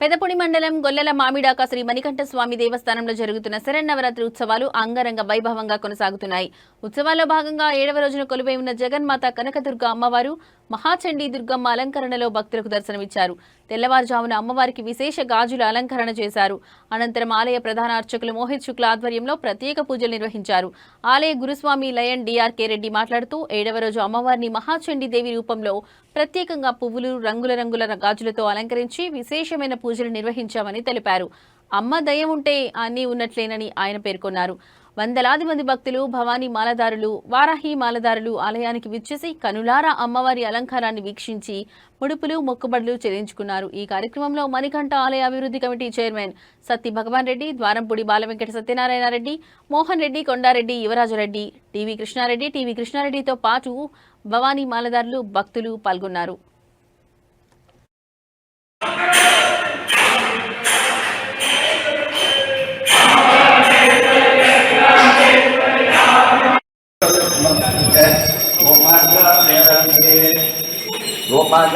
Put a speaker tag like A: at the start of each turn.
A: పెదపుడి మండలం గొల్లల మామిడాక శ్రీ మణికంఠ స్వామి దేవస్థానంలో జరుగుతున్న శరన్నవరాత్రి ఉత్సవాలు అంగరంగ వైభవంగా కొనసాగుతున్నాయి. ఉత్సవాల్లో భాగంగా 7వ రోజున కొలువై ఉన్న జగన్మాత కనకదుర్గ అమ్మవారు మహాచండీ దుర్గమ్మ అలంకరణలో భక్తులకు దర్శనమిచ్చారు. తెల్లవారుజామున అమ్మవారికి విశేష గాజుల అలంకరణ చేశారు. అనంతరం ఆలయ ప్రధాన అర్చకులు మోహిత్ శుక్ల ఆధ్వర్యంలో ప్రత్యేక పూజలు నిర్వహించారు. ఆలయ గురుస్వామి లయన్ డిఆర్కే రెడ్డి మాట్లాడుతూ 7వ రోజు అమ్మవారిని మహాచండీ దేవి రూపంలో ప్రత్యేకంగా పువ్వులు రంగుల రంగుల గాజులతో అలంకరించి విశేషమైన పూజలు నిర్వహించామని తెలిపారు. అమ్మ దయ ఉంటే అన్నీ ఉన్నట్లేనని ఆయన పేర్కొన్నారు. వందలాది మంది భక్తులు, భవానీ మాలదారులు, వారాహి మాలదారులు ఆలయానికి విచ్చేసి కనులారా అమ్మవారి అలంకారాన్ని వీక్షించి ముడుపులు మొక్కుబడులు చెల్లించుకున్నారు. ఈ కార్యక్రమంలో మణికంఠ ఆలయ అభివృద్ధి కమిటీ చైర్మన్ సత్తి భగవాన్ రెడ్డి, ద్వారంపూడి బాలవెంకట సత్యనారాయణ రెడ్డి, మోహన్ రెడ్డి, కొండారెడ్డి, యువరాజరెడ్డి, టీవీ కృష్ణారెడ్డితో పాటు భవానీ మాలదారులు, భక్తులు పాల్గొన్నారు.
B: गोपाल